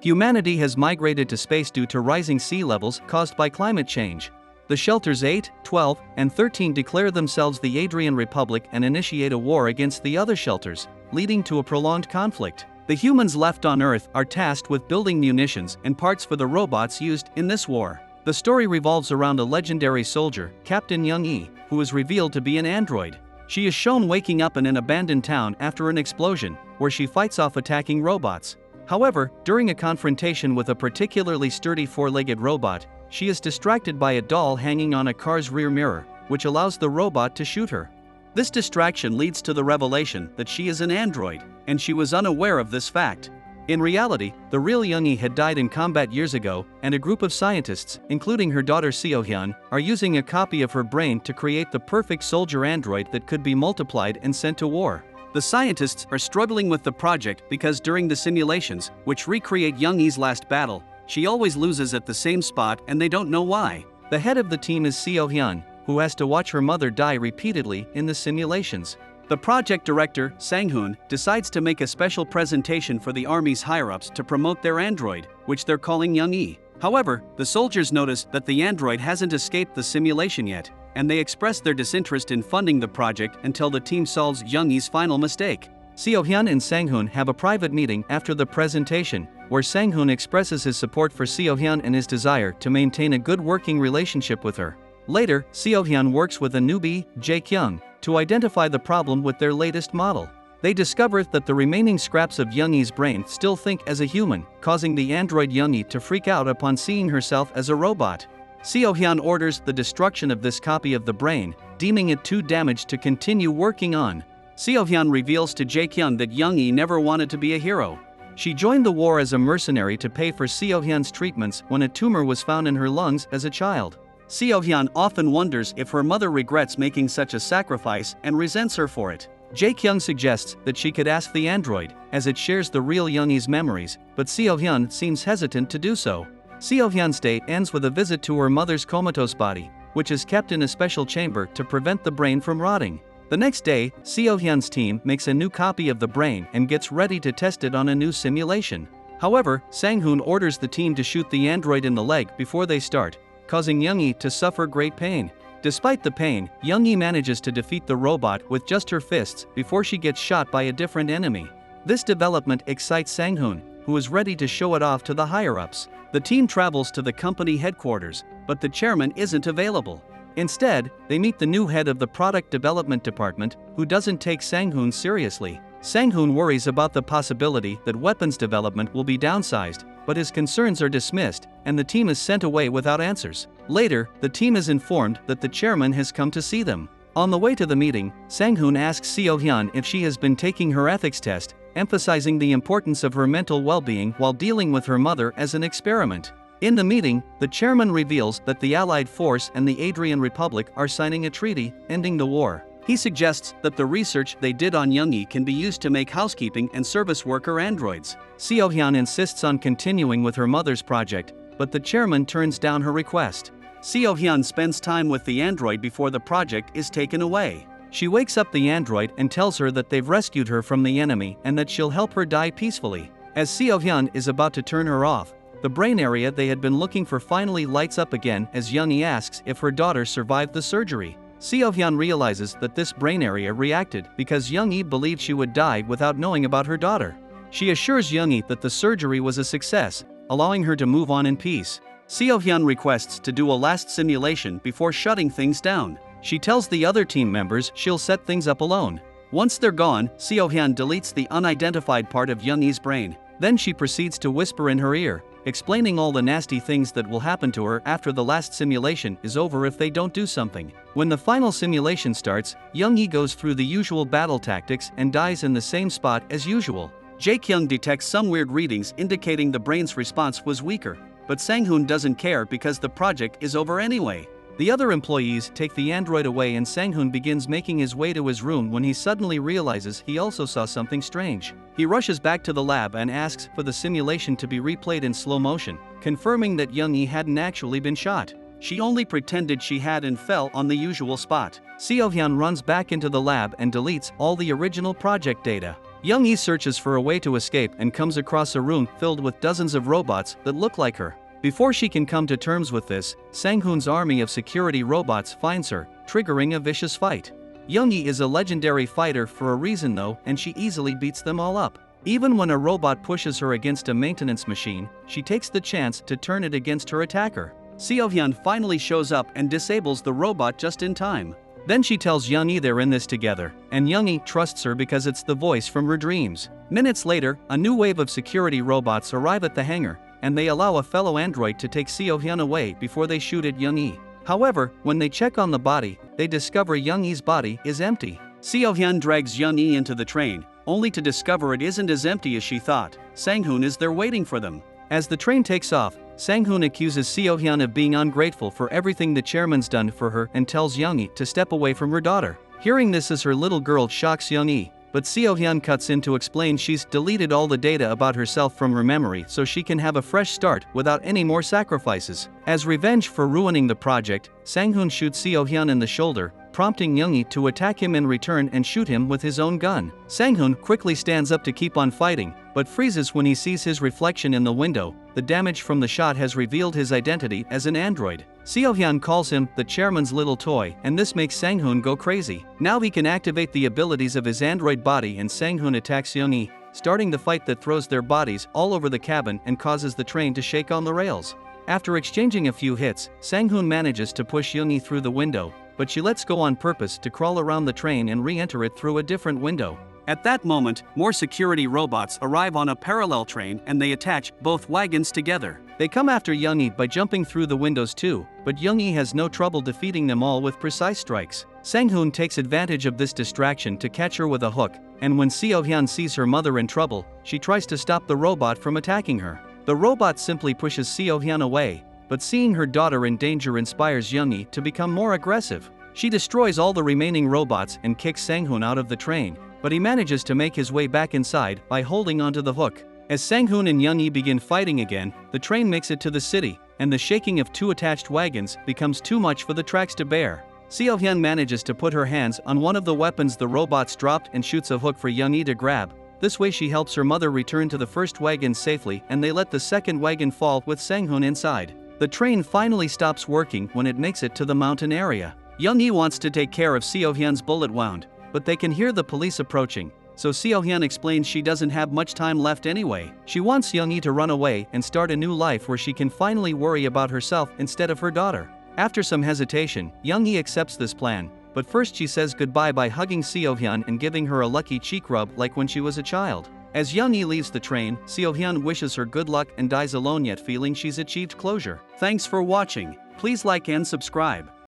Humanity has migrated to space due to rising sea levels caused by climate change. The shelters 8, 12, and 13 declare themselves the Adrian Republic and initiate a war against the other shelters, leading to a prolonged conflict. The humans left on Earth are tasked with building munitions and parts for the robots used in this war. The story revolves around a legendary soldier, Captain Junge, who is revealed to be an android. She is shown waking up in an abandoned town after an explosion, where she fights off attacking robots. However, during a confrontation with a particularly sturdy four-legged robot, she is distracted by a doll hanging on a car's rear mirror, which allows the robot to shoot her. This distraction leads to the revelation that she is an android, and she was unaware of this fact. In reality, the real Junge had died in combat years ago, and a group of scientists, including her daughter Seo-hyun, are using a copy of her brain to create the perfect soldier android that could be multiplied and sent to war. The scientists are struggling with the project because during the simulations, which recreate Junge's last battle, she always loses at the same spot and they don't know why. The head of the team is Seo-hyun, who has to watch her mother die repeatedly in the simulations. The project director, Sang-hoon, decides to make a special presentation for the army's higher-ups to promote their android, which they're calling Junge. However, the soldiers notice that the android hasn't escaped the simulation yet, and they express their disinterest in funding the project until the team solves Junge's final mistake. Seo-hyun and Sang-hoon have a private meeting after the presentation, where Sang-hoon expresses his support for Seo-hyun and his desire to maintain a good working relationship with her. Later, Seo-hyun works with a newbie, Jae-kyung, to identify the problem with their latest model. They discover that the remaining scraps of Junge's brain still think as a human, causing the android Junge to freak out upon seeing herself as a robot. Seo-hyun orders the destruction of this copy of the brain, deeming it too damaged to continue working on. Seo-hyun reveals to Jae-kyung that Junge never wanted to be a hero. She joined the war as a mercenary to pay for Seo-hyun's treatments when a tumor was found in her lungs as a child. Seo-hyun often wonders if her mother regrets making such a sacrifice and resents her for it. Jae-kyung suggests that she could ask the android, as it shares the real Junge's memories, but Seo-hyun seems hesitant to do so. Seo-hyun's day ends with a visit to her mother's comatose body, which is kept in a special chamber to prevent the brain from rotting. The next day, Seo-hyun's team makes a new copy of the brain and gets ready to test it on a new simulation. However, Sang-hoon orders the team to shoot the android in the leg before they start, causing Junge to suffer great pain. Despite the pain, Junge manages to defeat the robot with just her fists before she gets shot by a different enemy. This development excites Sang-hoon, who is ready to show it off to the higher-ups. The team travels to the company headquarters, but the chairman isn't available. Instead, they meet the new head of the product development department, who doesn't take Sang-hoon seriously. Sang-hoon worries about the possibility that weapons development will be downsized, but his concerns are dismissed, and the team is sent away without answers. Later, the team is informed that the chairman has come to see them. On the way to the meeting, Sang-hoon asks Seo-hyun if she has been taking her ethics test, emphasizing the importance of her mental well-being while dealing with her mother as an experiment. In the meeting, the chairman reveals that the Allied force and the Adrian Republic are signing a treaty, ending the war. He suggests that the research they did on Junge can be used to make housekeeping and service worker androids. Seo-hyun insists on continuing with her mother's project, but the chairman turns down her request. Seo-hyun spends time with the android before the project is taken away. She wakes up the android and tells her that they've rescued her from the enemy and that she'll help her die peacefully. As Seo-hyun is about to turn her off, the brain area they had been looking for finally lights up again as Junge asks if her daughter survived the surgery. Seo-hyun realizes that this brain area reacted because Junge believed she would die without knowing about her daughter. She assures Junge that the surgery was a success, allowing her to move on in peace. Seo-hyun requests to do a last simulation before shutting things down. She tells the other team members she'll set things up alone. Once they're gone, Seo-hyun deletes the unidentified part of Junge's brain. Then she proceeds to whisper in her ear, explaining all the nasty things that will happen to her after the last simulation is over if they don't do something. When the final simulation starts, Junge goes through the usual battle tactics and dies in the same spot as usual. Jae-kyung detects some weird readings indicating the brain's response was weaker, but Sang-hoon doesn't care because the project is over anyway. The other employees take the android away and Sang-hoon begins making his way to his room when he suddenly realizes he also saw something strange. He rushes back to the lab and asks for the simulation to be replayed in slow motion, confirming that Junge hadn't actually been shot. She only pretended she had and fell on the usual spot. Seo-hyun runs back into the lab and deletes all the original project data. Junge searches for a way to escape and comes across a room filled with dozens of robots that look like her. Before she can come to terms with this, Sang-hoon's army of security robots finds her, triggering a vicious fight. Junge is a legendary fighter for a reason though, and she easily beats them all up. Even when a robot pushes her against a maintenance machine, she takes the chance to turn it against her attacker. Seo-hyun finally shows up and disables the robot just in time. Then she tells Junge they're in this together, and Junge trusts her because it's the voice from her dreams. Minutes later, a new wave of security robots arrive at the hangar, and they allow a fellow android to take Seo-hyun away before they shoot at Junge. However, when they check on the body, they discover Junge's body is empty. Seo-hyun drags Junge into the train, only to discover it isn't as empty as she thought. Sang-hoon is there waiting for them. As the train takes off, Sang-hoon accuses Seo-hyun of being ungrateful for everything the chairman's done for her and tells Junge to step away from her daughter. Hearing this as her little girl shocks Junge, but Seo-hyun cuts in to explain she's deleted all the data about herself from her memory so she can have a fresh start without any more sacrifices. As revenge for ruining the project, Sang-hoon shoots Seo-hyun in the shoulder, prompting Junge to attack him in return and shoot him with his own gun. Sang-hoon quickly stands up to keep on fighting, but freezes when he sees his reflection in the window. The damage from the shot has revealed his identity as an android. Seo-hyun calls him the chairman's little toy, and this makes Sang-hoon go crazy. Now he can activate the abilities of his android body, and Sang-hoon attacks Junge, starting the fight that throws their bodies all over the cabin and causes the train to shake on the rails. After exchanging a few hits, Sang-hoon manages to push Junge through the window, but she lets go on purpose to crawl around the train and re-enter it through a different window. At that moment, more security robots arrive on a parallel train and they attach both wagons together. They come after Junge by jumping through the windows too, but Junge has no trouble defeating them all with precise strikes. Sang-hoon takes advantage of this distraction to catch her with a hook, and when Seo-hyun sees her mother in trouble, she tries to stop the robot from attacking her. The robot simply pushes Seo-hyun away, but seeing her daughter in danger inspires Junge to become more aggressive. She destroys all the remaining robots and kicks Sang-hoon out of the train, but he manages to make his way back inside by holding onto the hook. As Sang-hoon and Junge begin fighting again, the train makes it to the city, and the shaking of two attached wagons becomes too much for the tracks to bear. Seo-hyun manages to put her hands on one of the weapons the robots dropped and shoots a hook for Junge to grab. This way she helps her mother return to the first wagon safely, and they let the second wagon fall with Sang-hoon inside. The train finally stops working when it makes it to the mountain area. Junge wants to take care of Seo-hyun's bullet wound, but they can hear the police approaching, so Seo-hyun explains she doesn't have much time left anyway. She wants Junge to run away and start a new life where she can finally worry about herself instead of her daughter. After some hesitation, Junge accepts this plan, but first she says goodbye by hugging Seo-hyun and giving her a lucky cheek rub like when she was a child. As Junge leaves the train, Seo-hyun wishes her good luck and dies alone, yet feeling she's achieved closure. Thanks for watching. Please like and subscribe.